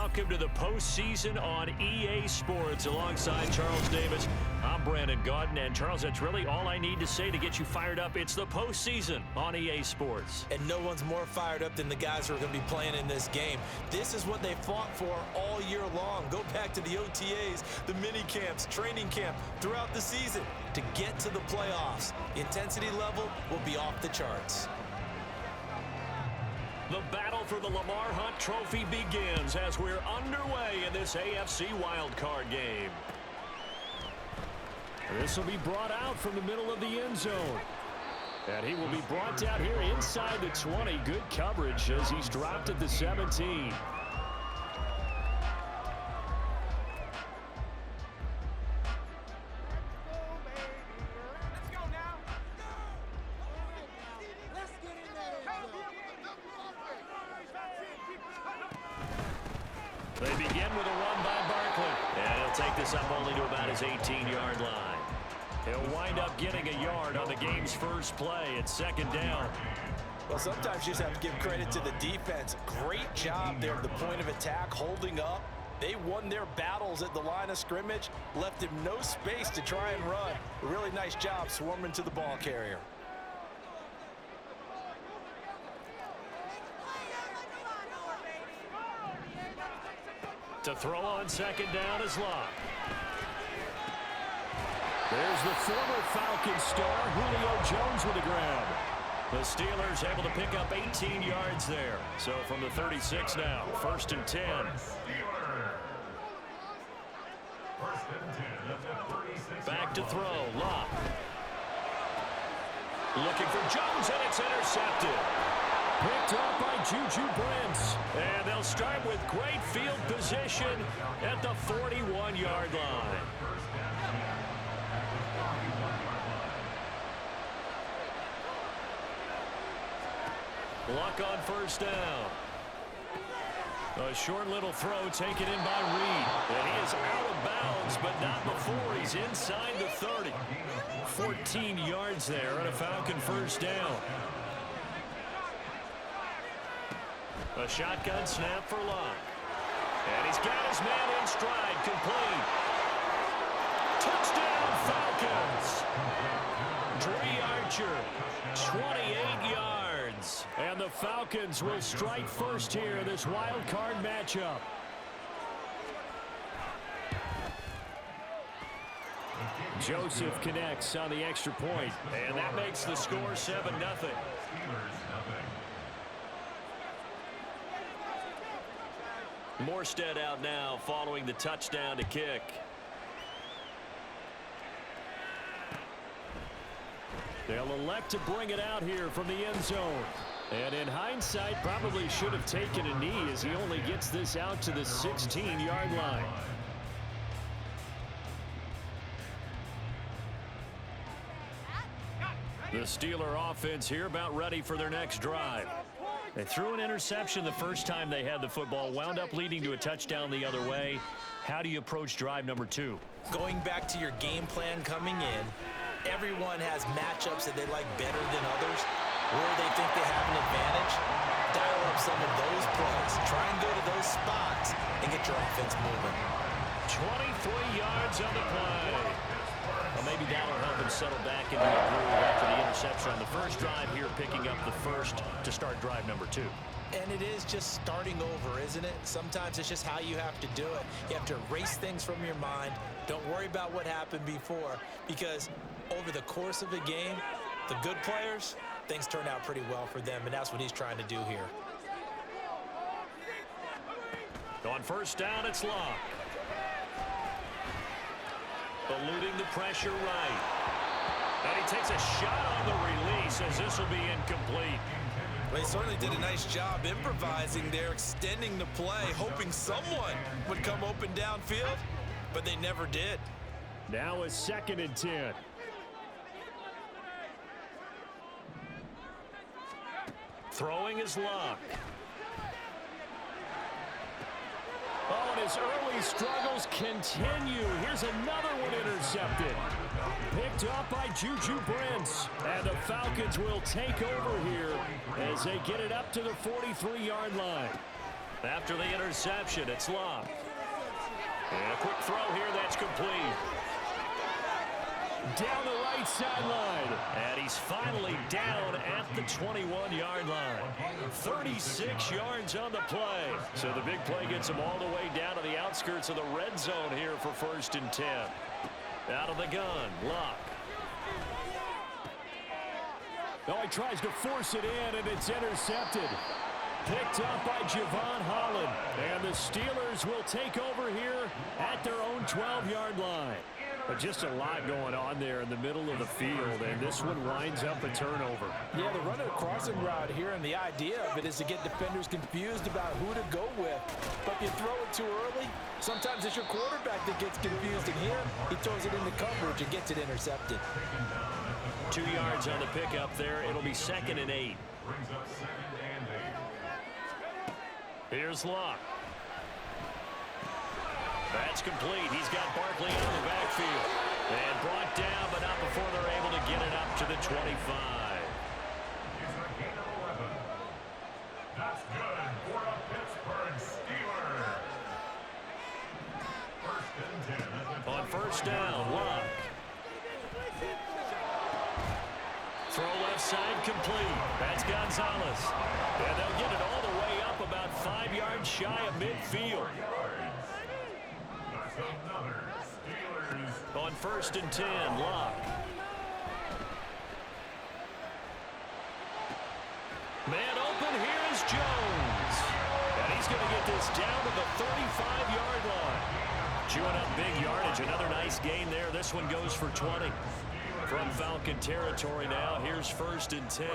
welcome to the postseason on EA Sports. Alongside Charles Davis, I'm Brandon Gaudin. And Charles, that's really all I need to say to get you fired up. It's the postseason on EA Sports. And no one's more fired up than the guys who are going to be playing in this game. This is what they fought for all year long. Go back to the OTAs, the mini camps, training camp throughout the season to get to the playoffs. The intensity level will be off the charts. The battle for the Lamar Hunt Trophy begins as we're underway in this AFC wildcard game. This will be brought out from the middle of the end zone. And he will be brought down here inside the 20. Good coverage as he's dropped at the 17. They begin with a run by Barkley. And he'll take this up only to about his 18-yard line. He'll wind up getting a yard on the game's first play. It's second down. Well, sometimes you just have to give credit to the defense. Great job there at the point of attack, holding up. They won their battles at the line of scrimmage, left him no space to try and run. A really nice job swarming to the ball carrier. To throw on second down is Locke. There's the former Falcons star, Julio Jones with the grab. The Steelers able to pick up 18 yards there. So from the 36 now, first and 10. Back to throw, Locke. Looking for Jones, and it's intercepted. Picked up by Juju Brents. And they'll start with great field position at the 41-yard line. Luck on first down. A short little throw taken in by Reed. And he is out of bounds, but not before he's inside the 30. 14 yards there and a Falcon first down. A shotgun snap for Locke. And he's got his man in stride, complete. Touchdown, Falcons! Dre Archer, 28 yards. And the Falcons will strike first here in this wild card matchup. Joseph connects on the extra point, and that makes the score 7-0. Morstead out now following the touchdown to kick. They'll elect to bring it out here from the end zone. And in hindsight, probably should have taken a knee as he only gets this out to the 16-yard line. The Steeler offense here about ready for their next drive. They threw an interception the first time they had the football, wound up leading to a touchdown the other way. How do you approach drive number 2? Going back to your game plan coming in, everyone has matchups that they like better than others, where they think they have an advantage. Dial up some of those plays. Try and go to those spots and get your offense moving. 23 yards on the play. Well, maybe that'll help him settle back into the groove after the interception on the first drive here, picking up the first to start drive number 2. And it is just starting over, isn't it? Sometimes it's just how you have to do it. You have to erase things from your mind. Don't worry about what happened before, because over the course of the game, the good players, things turn out pretty well for them, and that's what he's trying to do here. On first down, it's Locke. Eluding the pressure right. And he takes a shot on the release as this will be incomplete. Well, he certainly did a nice job improvising there, extending the play, hoping someone would come open downfield, but they never did. Now a second and 10. Throwing is Locke. Oh, and his early struggles continue. Here's another one intercepted. Picked up by Juju Brents. And the Falcons will take over here as they get it up to the 43-yard line. After the interception, it's Locke. And a quick throw here that's complete. Down the right sideline. And he's finally down at the 21-yard line. 36 yards on the play. So the big play gets him all the way down to the outskirts of the red zone here for 1st and 10. Out of the gun, Locke. Oh, he tries to force it in, and it's intercepted. Picked up by Javon Holland. And the Steelers will take over here at their own 12-yard line. But just a lot going on there in the middle of the field, and this one winds up a turnover. Yeah, they're running a crossing route here, and the idea of it is to get defenders confused about who to go with. But if you throw it too early, sometimes it's your quarterback that gets confused, and here he throws it into coverage and gets it intercepted. 2 yards on the pickup there. It'll be 2nd and 8. Here's Locke. That's complete. He's got Barkley out of the backfield. And brought down, but not before they're able to get it up to the 25. That's good for the Pittsburgh Steelers. 1st and 10. On 1st down, Locke. Throw left side complete. That's Gonzalez. And they'll get it all the way up about 5 yards shy of midfield. On 1st and 10, Locke. Man open, here's Jones. And he's going to get this down to the 35-yard line. Chewing up big yardage. Another nice gain there. This one goes for 20. From Falcon territory now, here's 1st and 10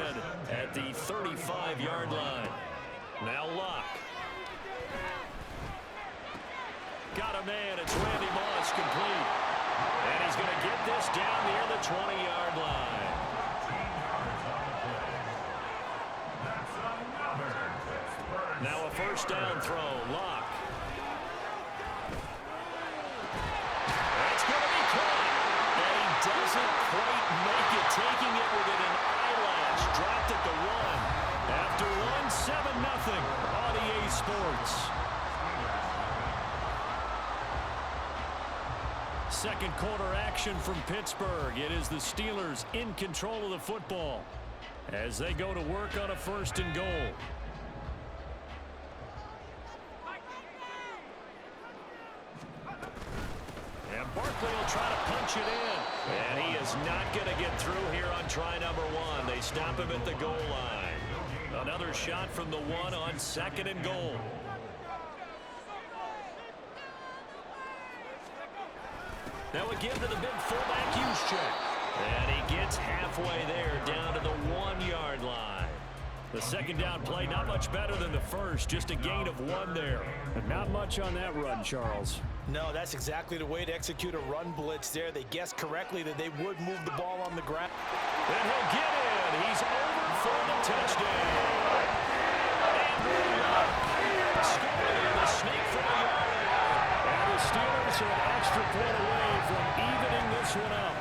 at the 35-yard line. Now Locke. Got a man, it's Randy Moss, complete. And he's going to get this down near the 20-yard line. Now a 1st down throw, Locke. That's going to be caught. And he doesn't quite make it, taking it within an eyelash. Dropped at the 1. After 1, 7-0 on EA Sports. Second quarter action from Pittsburgh. It is the Steelers in control of the football as they go to work on a 1st and goal. And Barkley will try to punch it in. And he is not going to get through here on try number 1. They stop him at the goal line. Another shot from the 1 on 2nd and goal. Now again to the big fullback use check. And he gets halfway there down to the 1-yard line. The 2nd down play not much better than the first. Just a gain of 1 there. But not much on that run, Charles. No, that's exactly the way to execute a run blitz there. They guessed correctly that they would move the ball on the ground. And he'll get in. He's over for the touchdown. And Locke scoring the snake for the yard. And the Steelers are an extra point away from evening this one up.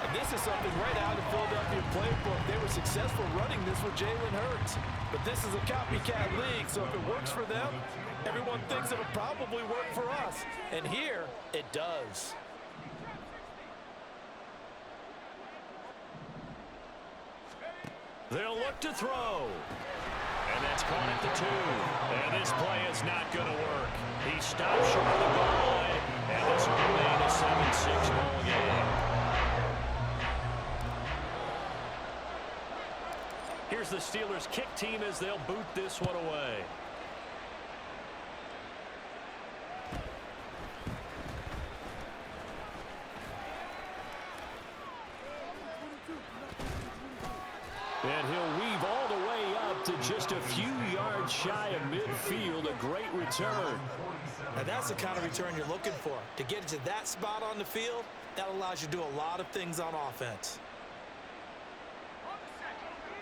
And this is something right out of Philadelphia playbook. They were successful running this with Jalen Hurts. But this is a copycat league, so if it works for them, everyone thinks it'll probably work for us. And here, it does. They'll look to throw. And that's caught at the 2. And this play is not going to work. He stops short of the goal line. And this will remain a 7-6 ball game. Here's the Steelers kick team as they'll boot this one away. And he'll weave all the way up to just a few yards shy of midfield. A great return. Now that's the kind of return you're looking for. To get to that spot on the field, that allows you to do a lot of things on offense.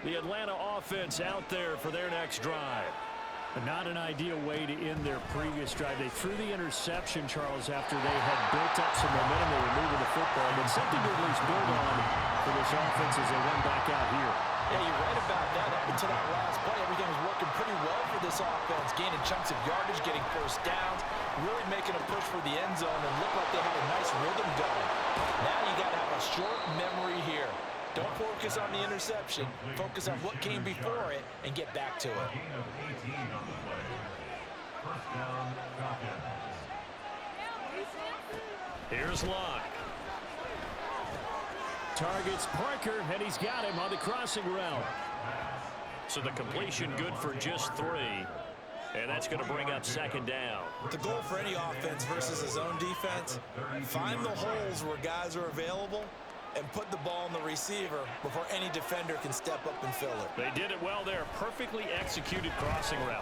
The Atlanta offense out there for their next drive. Not an ideal way to end their previous drive. They threw the interception, Charles, after they had built up some momentum. They were moving the football, but something to at least build on for this offense as they run back out here. Yeah, you're right about that. Up until that last play, everything was working pretty well for this offense, gaining chunks of yardage, getting first downs, really making a push for the end zone, and looked like they had a nice rhythm going. Now you got to have a short memory here. Don't focus on the interception. Focus on what came before it and get back to it. Gain of 18 on the play. First down, Falcons. Here's Locke. Targets Parker, and he's got him on the crossing route. So the completion good for just 3. And that's going to bring up second down. The goal for any offense versus a zone defense, find the holes where guys are available and put the ball in the receiver before any defender can step up and fill it. They did it well there. Perfectly executed crossing route.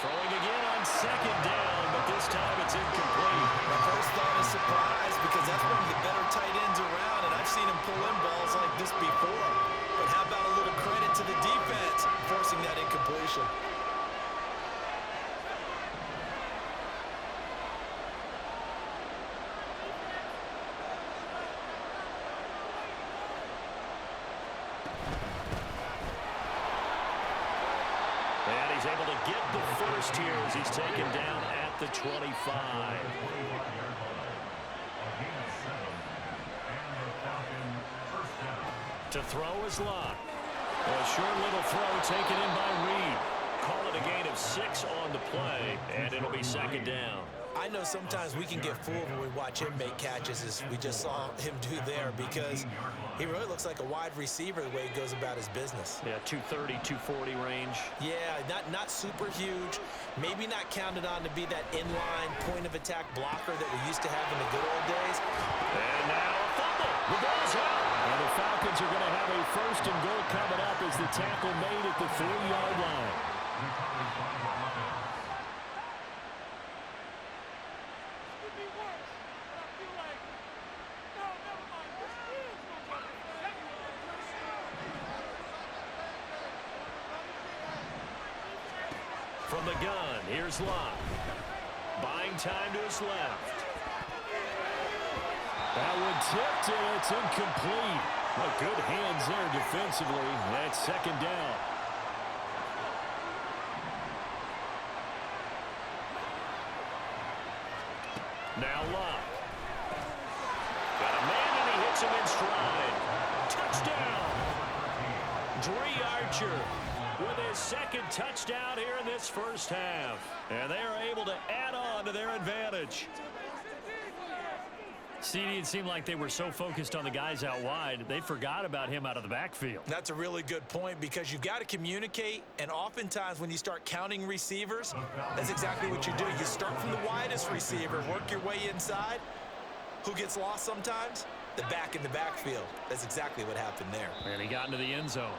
Throwing again on second down, but this time it's incomplete. My first thought is surprise because that's one of the better tight ends around, and I've seen him pull in balls like this before. But how about a little credit to the defense forcing that incompletion? And he's able to get the first here as he's taken down at the 25. To throw is Locke. A short little throw taken in by Reed. Call it a gain of 6 on the play, and it'll be second down. I know sometimes we can get fooled when we watch him make catches as we just saw him do there because he really looks like a wide receiver the way he goes about his business. Yeah, 230, 240 range. Yeah, not super huge. Maybe not counted on to be that inline point-of-attack blocker that we used to have in the good old days. And now a fumble. The ball's out. And the Falcons are going to have a first and goal coming up as the tackle made at the 3-yard line. From the gun, here's Locke. Buying time to his left. That one tipped, and it's incomplete. Well, good hands there defensively. That's second down. Now Locke. Got a man, and he hits him in stride. Touchdown. Dree Archer with his second touchdown here in this first half. And they are able to add on to their advantage. CD, it seemed like they were so focused on the guys out wide, they forgot about him out of the backfield. That's a really good point because you've got to communicate, and oftentimes when you start counting receivers, that's exactly what you do. You start from the widest receiver, work your way inside. Who gets lost sometimes? The back in the backfield. That's exactly what happened there. And he got into the end zone.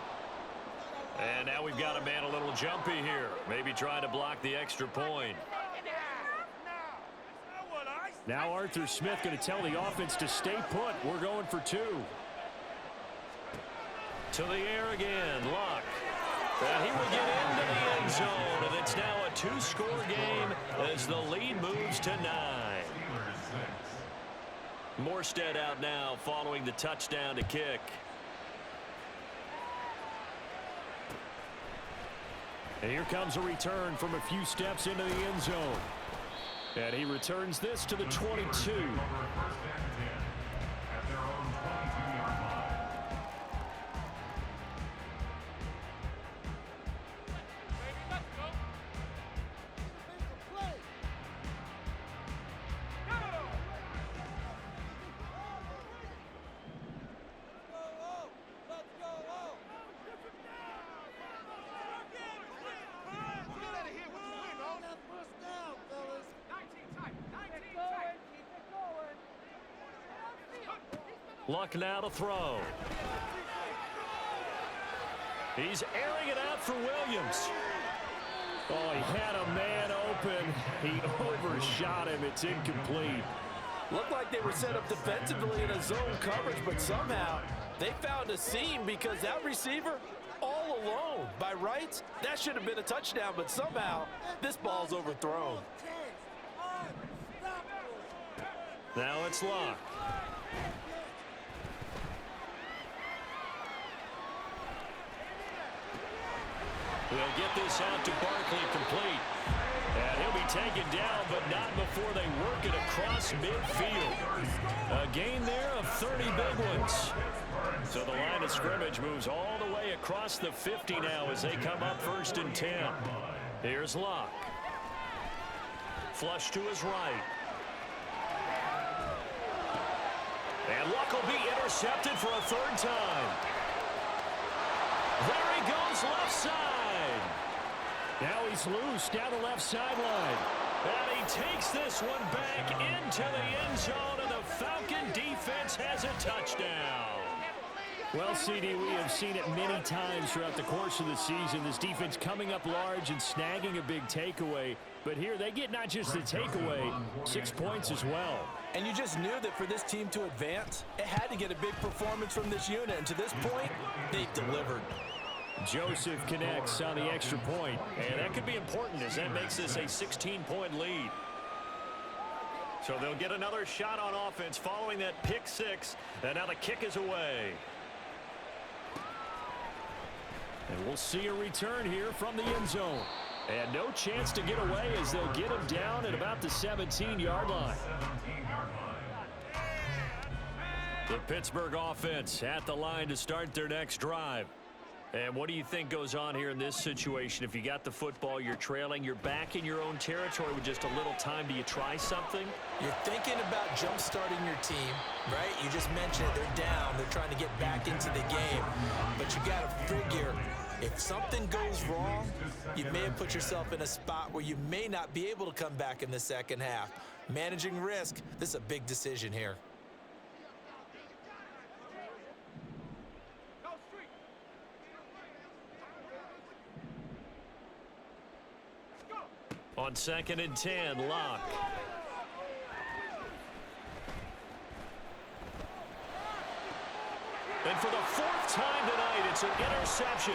And now we've got a man a little jumpy here, maybe trying to block the extra point. Now Arthur Smith going to tell the offense to stay put. We're going for 2. To the air again, Locke. And he will get into the end zone, and it's now a 2-score game as the lead moves to 9. Morstead out now following the touchdown to kick. And here comes a return from a few steps into the end zone. And he returns this to the 22. Luck now to throw. He's airing it out for Williams. Oh, he had a man open. He overshot him. It's incomplete. Looked like they were set up defensively in a zone coverage, but somehow they found a seam because that receiver all alone. By rights, that should have been a touchdown, but somehow this ball's overthrown. Now it's Locke. They'll get this out to Barkley complete. And he'll be taken down, but not before they work it across midfield. A gain there of 30 big ones. So the line of scrimmage moves all the way across the 50 now as they come up 1st and 10. Here's Locke. Flush to his right. And Luck will be intercepted for a 3rd time. There he goes left side. Now he's loose down the left sideline. And he takes this one back into the end zone, and the Falcon defense has a touchdown. Well, CD, we have seen it many times throughout the course of the season. This defense coming up large and snagging a big takeaway. But here they get not just the takeaway, 6 points as well. And you just knew that for this team to advance, it had to get a big performance from this unit. And to this point, they've delivered. Joseph connects on the extra point, and that could be important as that makes this a 16-point lead. So they'll get another shot on offense following that pick 6, and now the kick is away. And we'll see a return here from the end zone. And no chance to get away as they'll get him down at about the 17-yard line. The Pittsburgh offense at the line to start their next drive. And what do you think goes on here in this situation? If you got the football, you're trailing, you're back in your own territory with just a little time. Do you try something? You're thinking about jump-starting your team, right? You just mentioned it. They're down. They're trying to get back into the game. But you got to figure, if something goes wrong, you may have put yourself in a spot where you may not be able to come back in the second half. Managing risk, this is a big decision here. On 2nd and 10, Locke. And for the 4th time tonight, it's an interception.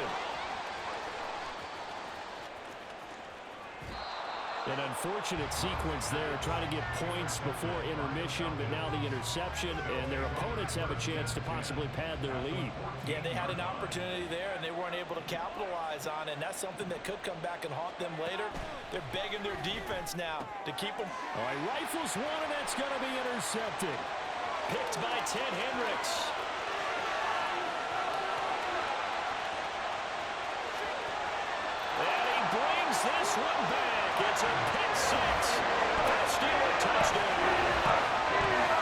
An unfortunate sequence there, trying to get points before intermission, but now the interception, and their opponents have a chance to possibly pad their lead. Yeah, they had an opportunity there, and they weren't able to capitalize on it, and that's something that could come back and haunt them later. They're begging their defense now to keep them. All right, rifles one, and that's going to be intercepted. Picked by Ted Hendricks. And he brings this one back. It's a pick 6. Steeler touchdown.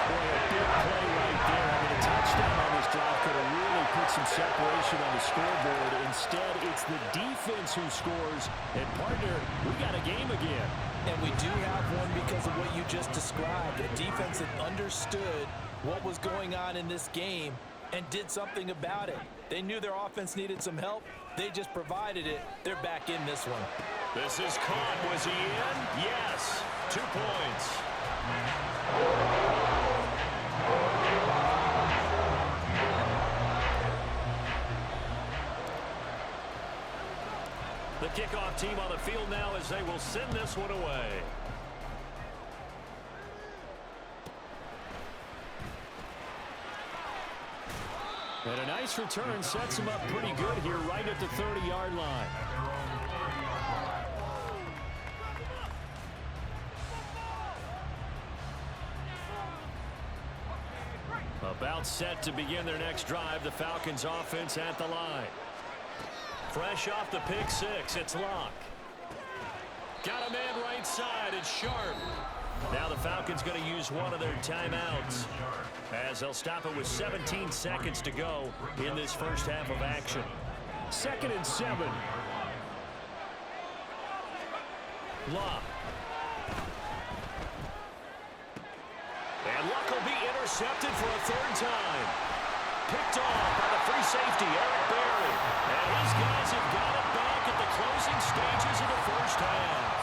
Boy, a big play right there. I mean, a touchdown on this drive could have really put some separation on the scoreboard. Instead, it's the defense who scores. And, partner, we got a game again. And we do have one because of what you just described. A defense that understood what was going on in this game and did something about it. They knew their offense needed some help. They just provided it. They're back in this one. This is caught. Was he in? Yes. 2 points. The kickoff team on the field now as they will send this one away. And a nice return sets him up pretty good here right at the 30-yard line. About set to begin their next drive, the Falcons offense at the line. Fresh off the pick 6, it's Locke. Got a man right side, it's Sharp. Now the Falcons going to use one of their timeouts as they'll stop it with 17 seconds to go in this first half of action. 2nd and 7. Locke. And Luck will be intercepted for a 3rd time. Picked off by the free safety, Eric Berry. And his guys have got it back at the closing stages of the first half.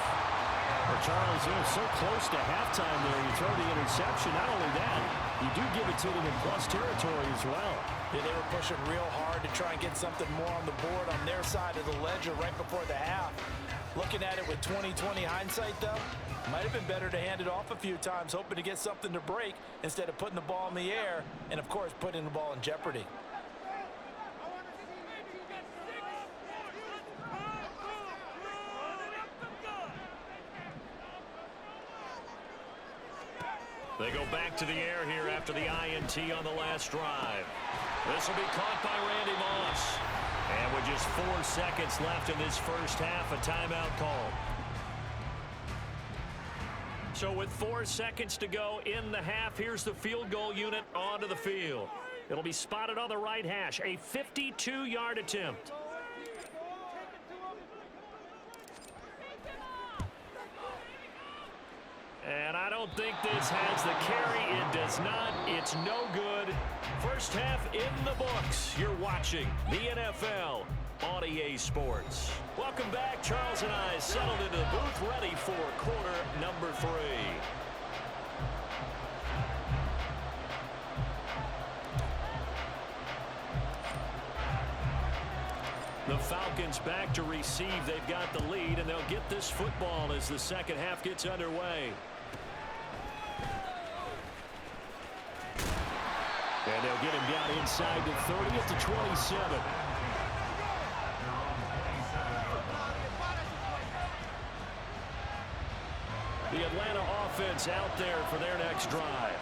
Well, Charles, you know, so close to halftime there. You throw the interception. Not only that, you do give it to them in plus territory as well. Yeah, they were pushing real hard to try and get something more on the board on their side of the ledger right before the half. Looking at it with 20/20 hindsight, though, might have been better to hand it off a few times, hoping to get something to break instead of putting the ball in the air and, of course, putting the ball in jeopardy. They go back to the air here after the INT on the last drive. This will be caught by Randy Moss. And with just 4 seconds left in this first half, a timeout call. So with 4 seconds to go in the half, here's the field goal unit onto the field. It'll be spotted on the right hash, a 52-yard attempt. And I don't think this has the carry. It does not. It's no good. First half in the books. You're watching the NFL on EA Sports. Welcome back. Charles and I settled into the booth, ready for quarter number 3. The Falcons back to receive. They've got the lead, and they'll get this football as the second half gets underway. And they'll get him down inside the 30 at the 27. The Atlanta offense out there for their next drive.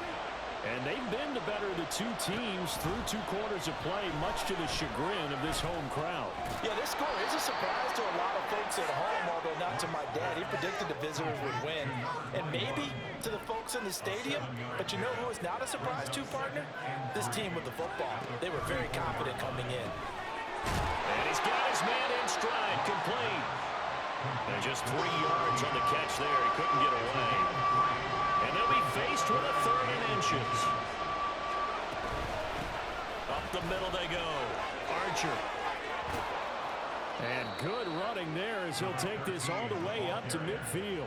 And they've been the better of the two teams through 2 quarters of play, much to the chagrin of this home crowd. Yeah, this score is a surprise to a lot of folks at home, although not to my dad. He predicted the visitors would win. And maybe to the folks in the stadium. But you know who is not a surprise to, partner? This team with the football. They were very confident coming in. And he's got his man in stride, complete. And just 3 yards on the catch there. He couldn't get away. And they'll be faced with a 3rd and inches. Up the middle they go. Archer. And good running there as he'll take this all the way up to midfield.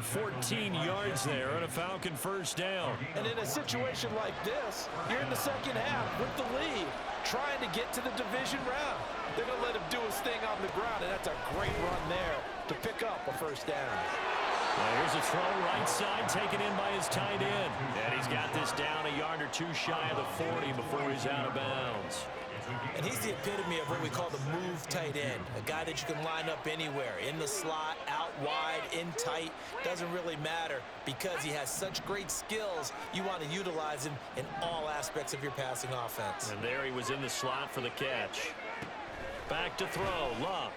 14 yards there on a Falcon first down. And in a situation like this, you're in the second half with the lead, trying to get to the division round. They're going to let him do his thing on the ground, and that's a great run there to pick up a first down. Here's a throw right side taken in by his tight end. And he's got this down a yard or 2 shy of the 40 before he's out of bounds. And he's the epitome of what we call the move tight end. A guy that you can line up anywhere, in the slot, out wide, in tight. Doesn't really matter because he has such great skills. You want to utilize him in all aspects of your passing offense. And there he was in the slot for the catch. Back to throw. Luck.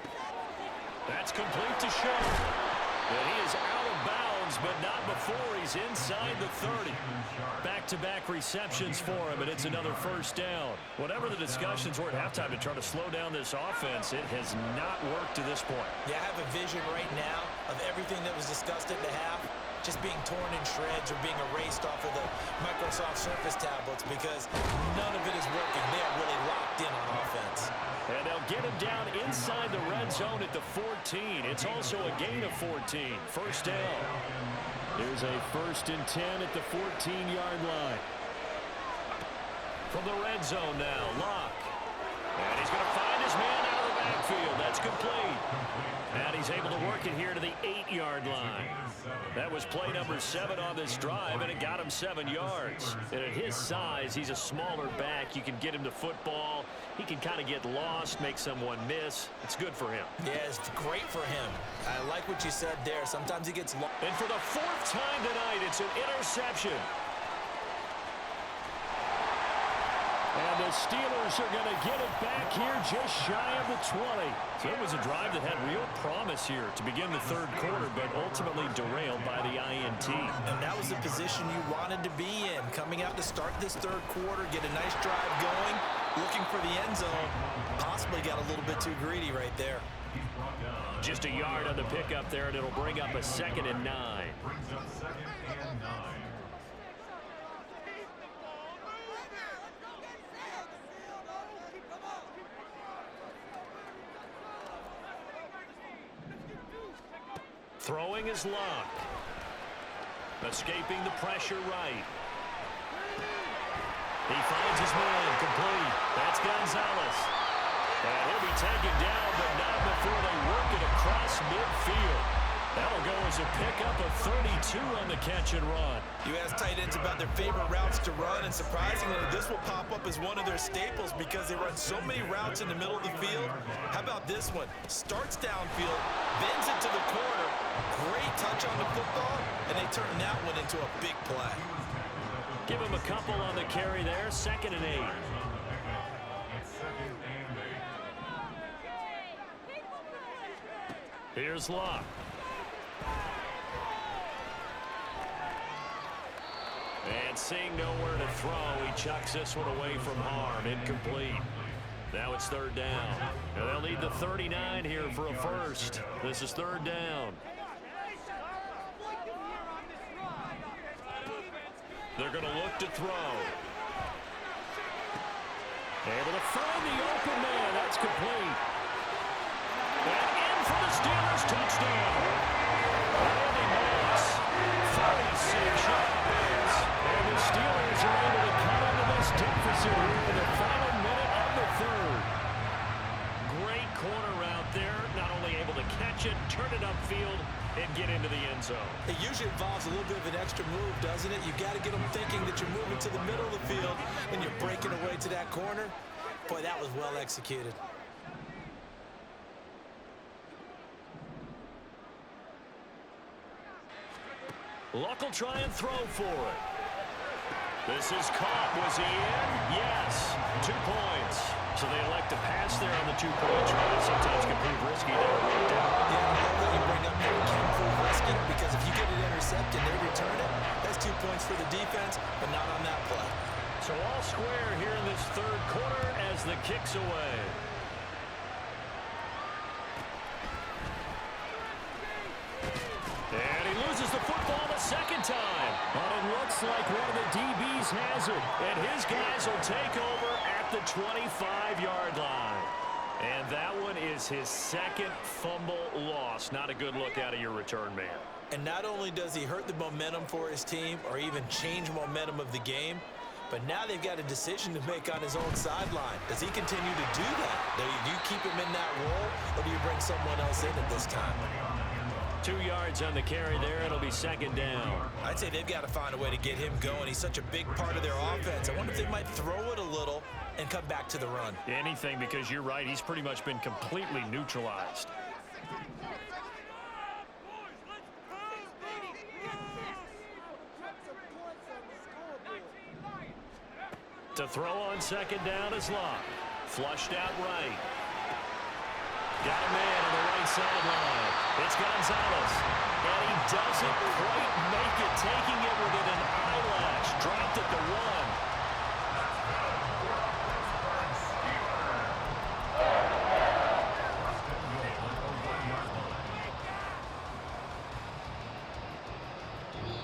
That's complete to Shaw. And he is out of bounds, but not before he's inside the 30. Back-to-back receptions for him, and it's another first down. Whatever the discussions were at halftime to try to slow down this offense, it has not worked to this point. Yeah, I have a vision right now of everything that was discussed at the half just being torn in shreds or being erased off of the Microsoft Surface tablets because none of it is working. They are really locked in on offense. And they'll get him down inside the red zone at the 14. It's also a gain of 14. First down. There's a 1st and 10 at the 14-yard line. From the red zone now, Locke. And he's going to find his man out of the backfield. That's complete. And he's able to work it here to the 8-yard line. That was play number 7 on this drive, and it got him 7 yards. And at his size, he's a smaller back. You can get him to football. He can kind of get lost, make someone miss. It's good for him. Yeah, it's great for him. I like what you said there. Sometimes he gets lost. And for the 4th time tonight, it's an interception. And the Steelers are going to get it back here just shy of the 20. So it was a drive that had real promise here to begin the 3rd quarter, but ultimately derailed by the INT. And that was the position you wanted to be in. Coming out to start this 3rd quarter, get a nice drive going, looking for the end zone. Possibly got a little bit too greedy right there. Just a yard on the pickup there, and it'll bring up a 2nd and 9. Brings up 2nd and 9. Throwing is Luck. Escaping the pressure right. He finds his man, complete. That's Gonzalez. And he'll be taken down, but not before they work it across midfield. That'll go as a pickup of 32 on the catch and run. You ask tight ends about their favorite routes to run, and surprisingly, this will pop up as one of their staples because they run so many routes in the middle of the field. How about this one? Starts downfield, bends it to the corner, great touch on the football, and they turn that one into a big play. Give him a couple on the carry there, 2nd and 8. Here's Locke. And seeing nowhere to throw, he chucks this one away from harm. Incomplete. Now it's 3rd down. And they'll need the 39 here for a first. This is 3rd down. They're going to look to throw. Able to find the open man. That's complete. And in for the Steelers touchdown. Randy Moss, 36 yards. And the Steelers are able to cut into this deficit here in the final minute of the 3rd. Great corner route there. Not only able to catch it, turn it upfield, and get into the end zone. It usually involves a little bit of an extra move, doesn't it? You got to get them thinking that you're moving to the middle of the field and you're breaking away to that corner. Boy, that was well executed. Luck will try and throw for it. This is caught. Was he in? Yes. 2 points. So they elect to pass there on the 2-point try. Sometimes can prove risky there. Yeah, I love that you bring up that it can prove risky because if you get it intercepted and they return it, that's 2 points for the defense, but not on that play. So all square here in this 3rd quarter as the kick's away. And he loses the football the 2nd time. But it looks like one of the DBs has it. And his guys will take over at the 25-yard line. And that one is his 2nd fumble loss. Not a good look out of your return man. And not only does he hurt the momentum for his team or even change momentum of the game, but now they've got a decision to make on his own sideline. Does he continue to do that? Do you keep him in that role, or do you bring someone else in at this time? 2 yards on the carry there. It'll be 2nd down. I'd say they've got to find a way to get him going. He's such a big part of their offense. I wonder if they might throw it a little and come back to the run. Anything, because you're right. He's pretty much been completely neutralized. To throw on 2nd down is Locke. Flushed out right. Got a man on the right sideline. It's Gonzalez. And he doesn't quite make it, taking it within an eyelash. Dropped at the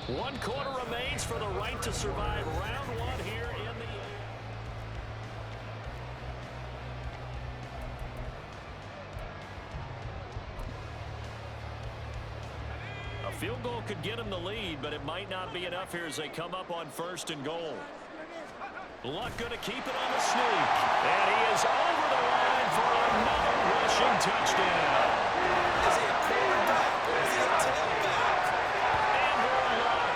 1. 1 quarter remains for the right to survive round 1 here in the A field goal could get him the lead, but it might not be enough here as they come up on 1st and goal. Luck going to keep it on the sneak. And he is over the line for another rushing touchdown. Is he a quarterback or is he a tailback? Andrew Luck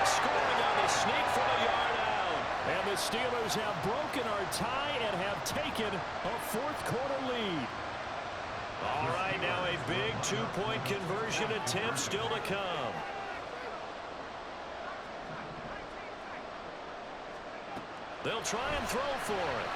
scoring on the sneak from a yard out. And the Steelers have broken our tie and have taken a 4th quarter lead. All right, now a big 2-point conversion attempt still to come. They'll try and throw for it.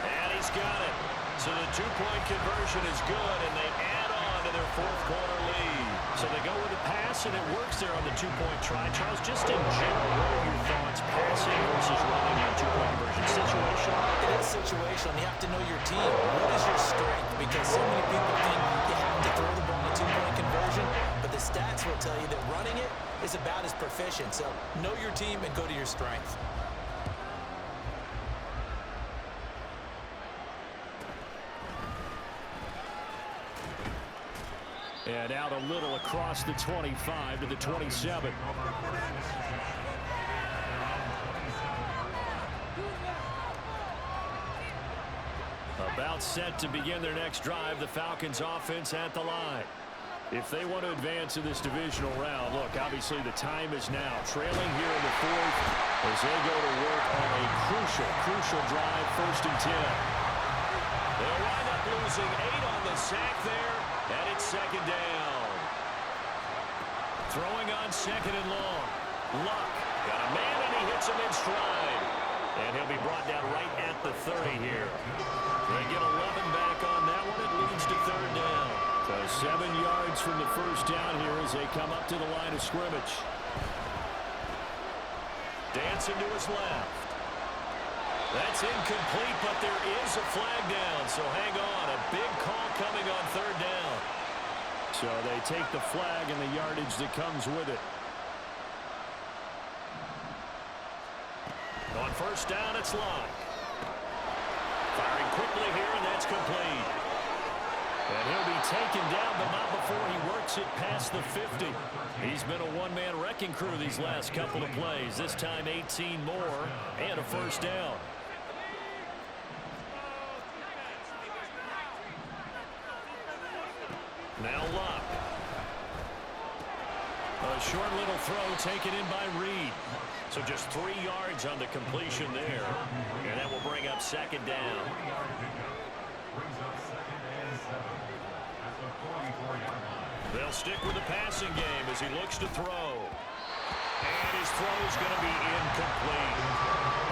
And he's got it. So the 2-point conversion is good, and they add on to their 4th quarter lead. So they go with a pass, and it works there on the 2-point try. Charles, just in general, what are your thoughts passing versus running on 2-point conversion? Situational? It is situational. You have to know your team. What is your strength? Because so many people think you have to throw the ball in a 2-point conversion, but the stats will tell you that running it is about as proficient. So know your team and go to your strength. And out a little across the 25 to the 27. About set to begin their next drive, the Falcons offense at the line. If they want to advance in this divisional round, look, obviously the time is now. Trailing here in the fourth as they go to work on a crucial drive, 1st and 10. They'll wind up losing 8 on the sack there, and it's 2nd down. Throwing on 2nd and long. Luck got a man, and he hits him in stride. And he'll be brought down right at the 30 here. They get 11 back on that one. It leads to 3rd down. So 7 yards from the 1st down here as they come up to the line of scrimmage. Dancing to his left. That's incomplete, but there is a flag down. So hang on. A big call coming on 3rd down. So they take the flag and the yardage that comes with it. On 1st down, it's Luck. Firing quickly here, and that's complete. And he'll be taken down, but not before he works it past the 50. He's been a one-man wrecking crew these last couple of plays. This time 18 more and a 1st down. Now Luck. A short little throw taken in by Reed. So just 3 yards on the completion there. And that will bring up 2nd down. They'll stick with the passing game as he looks to throw. And his throw is going to be incomplete.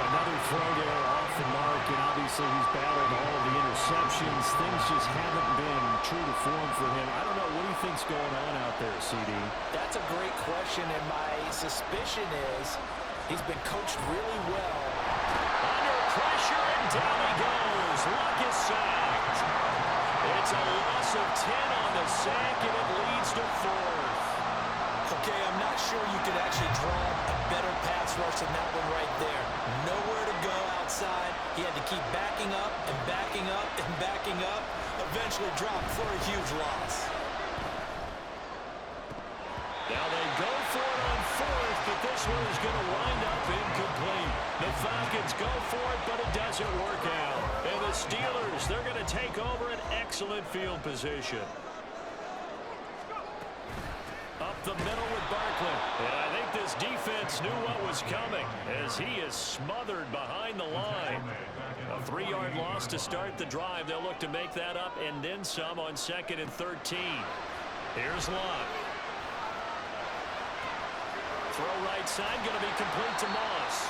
Another throw there off the mark, and obviously he's battled all of the interceptions. Things just haven't been true to form for him. I don't know, what do you think's going on out there, CD? That's a great question, and my suspicion is he's been coached really well. Under pressure, and down he goes. Luck is sacked. It's a loss of 10 on the sack, and it leads to 4th. Okay, I'm not sure you could actually draw a better pass rush than that one right there. Nowhere to go outside. He had to keep backing up and backing up and backing up. Eventually dropped for a huge loss. Now they go for it on 4th, but this one is going to wind up incomplete. The Falcons go for it, but it doesn't work out. And the Steelers, they're going to take over an excellent field position. Up the middle with Barkley. And I think this defense knew what was coming as he is smothered behind the line. A 3-yard loss to start the drive. They'll look to make that up and then some on 2nd and 13. Here's Luck. Throw right side, going to be complete to Moss.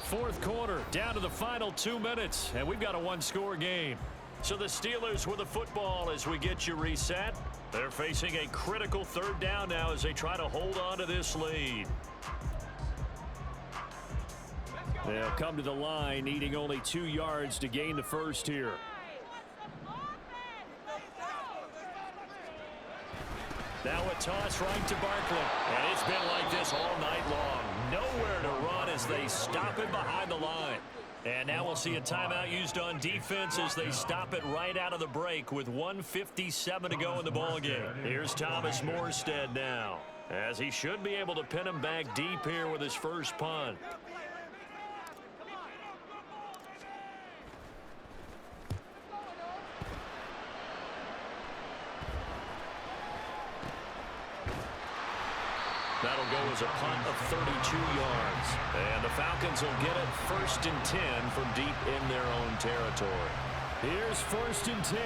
Fourth quarter, down to the final 2 minutes, and we've got a 1-score game. So the Steelers with the football as we get you reset. They're facing a critical 3rd down now as they try to hold on to this lead. They'll come to the line, needing only 2 yards to gain the first here. Now a toss right to Barkley. And it's been like this all night long. Nowhere to run as they stop it behind the line. And now we'll see a timeout used on defense as they stop it right out of the break with 1:57 to go in the ballgame. Here's Thomas Morstead now, as he should be able to pin him back deep here with his first punt. That'll go as a punt of 32 yards. And the Falcons will get it 1st and 10 from deep in their own territory. Here's 1st and 10.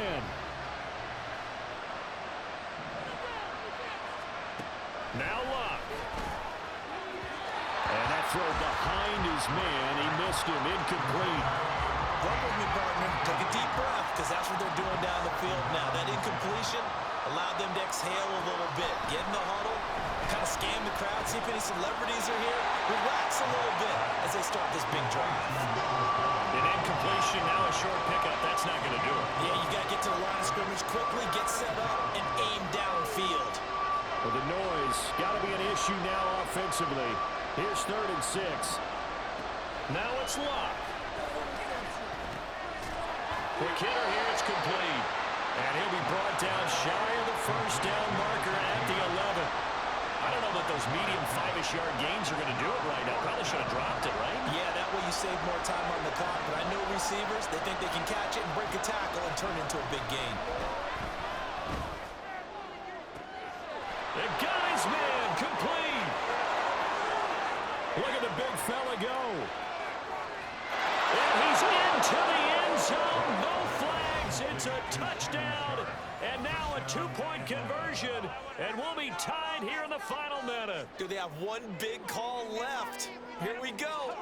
Now Luck. And that throw behind his man. He missed him. Incomplete. Run with me, partner. Take a deep breath, because that's what they're doing down the field now. That incompletion allowed them to exhale a little bit. Get in the huddle, kind of scan the crowd, see if any celebrities are here. Relax a little bit as they start this big drive. An incompletion, now a short pickup. That's not going to do it. Yeah, you got to get to the line of scrimmage quickly, get set up, and aim downfield. Well, the noise got to be an issue now offensively. Here's 3rd and 6. Now it's Luck. Quick hitter here, it's complete. And he'll be brought down shy of the 1st down marker at the 11. I don't know that those medium 5-ish yard gains are going to do it right now. Probably should have dropped it, right? Yeah, that way you save more time on the clock. But I know receivers, they think they can catch it and break a tackle and turn it into a big gain. The guy's man complete. Look at the big fella go. And he's into the end zone. No flags. It's a touchdown. And now a 2-point conversion. And we'll be tied here in the final minute. Do they have one big call left? Here we go.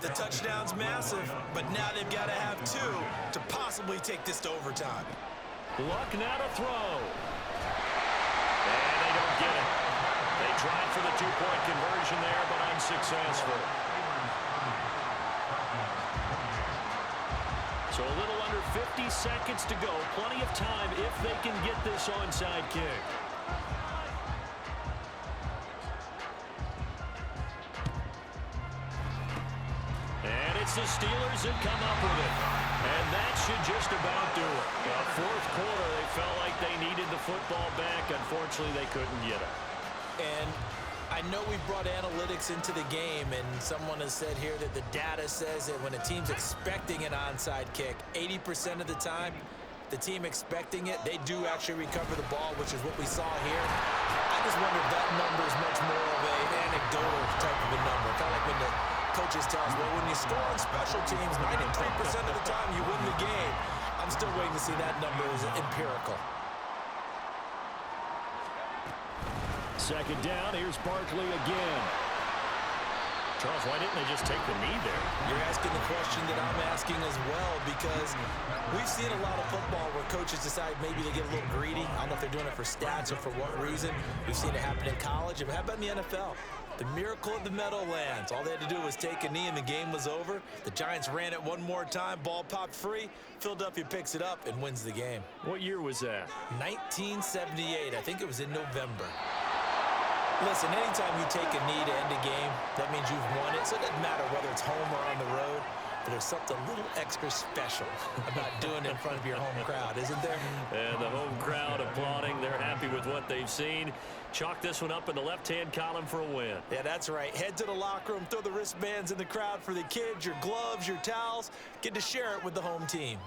The touchdown's massive, but now they've got to have two to possibly take this to overtime. Luck now to throw. And they don't get it. They tried for the 2-point conversion there, but unsuccessful. So a little under 50 seconds to go. Plenty of time if they can get this onside kick. And it's the Steelers that come up with it. And that should just about do it. Fourth quarter, they felt like they needed the football back. Unfortunately, they couldn't get it. And I know we brought analytics into the game, and someone has said here that the data says that when a team's expecting an onside kick, 80% of the time, the team expecting it, they do actually recover the ball, which is what we saw here. I just wonder if that number is much more of an anecdotal type of a number. Kind of like when the coaches tell us, well, when you score on special teams, 93% of the time you win the game. I'm still waiting to see that number is empirical. Second down, here's Barkley again. Charles, why didn't they just take the knee there? You're asking the question that I'm asking as well, because we've seen a lot of football where coaches decide maybe they get a little greedy. I don't know if they're doing it for stats or for what reason. We've seen it happen in college. But how about in the NFL? The miracle of the Meadowlands. All they had to do was take a knee and the game was over. The Giants ran it one more time. Ball popped free. Philadelphia picks it up and wins the game. What year was that? 1978. I think it was in November. Listen, anytime you take a knee to end a game, that means you've won it. So it doesn't matter whether it's home or on the road. But there's something a little extra special about doing it in front of your home crowd, isn't there? And the home crowd applauding. They're happy with what they've seen. Chalk this one up in the left-hand column for a win. Yeah, that's right. Head to the locker room, throw the wristbands in the crowd for the kids, your gloves, your towels. Get to share it with the home team.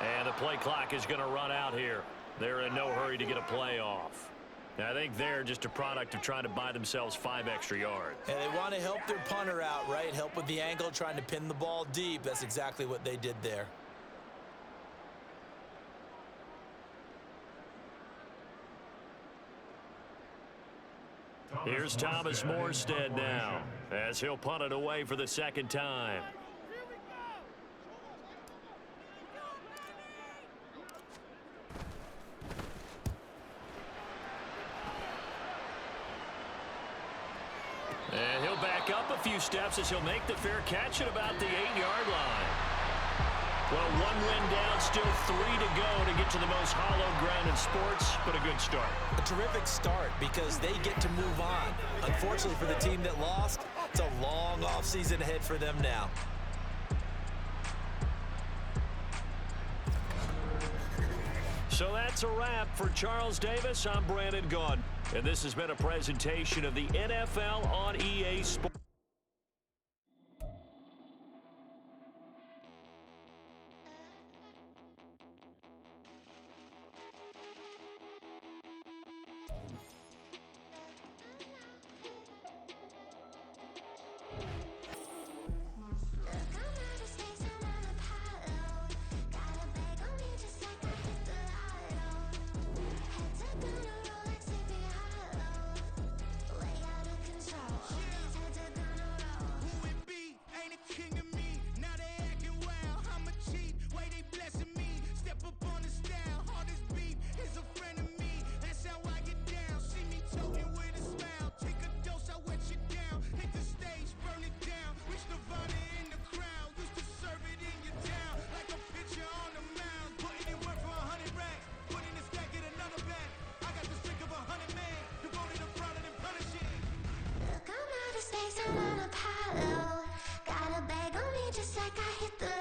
And the play clock is going to run out here. They're in no hurry to get a play off. Now, I think they're just a product of trying to buy themselves 5 extra yards. And they want to help their punter out, right? Help with the angle, trying to pin the ball deep. That's exactly what they did there. Here's Thomas Morstead now, as he'll punt it away for the second time. And he'll back up a few steps as he'll make the fair catch at about the 8-yard line. Well, 1 win down, still 3 to go to get to the most hallowed ground in sports, but a good start. A terrific start because they get to move on. Unfortunately for the team that lost, it's a long offseason ahead for them now. So that's a wrap for Charles Davis. I'm Brandon Gaudin, and this has been a presentation of the NFL on EA Sports. On a pile, got a bag on me just like I hit the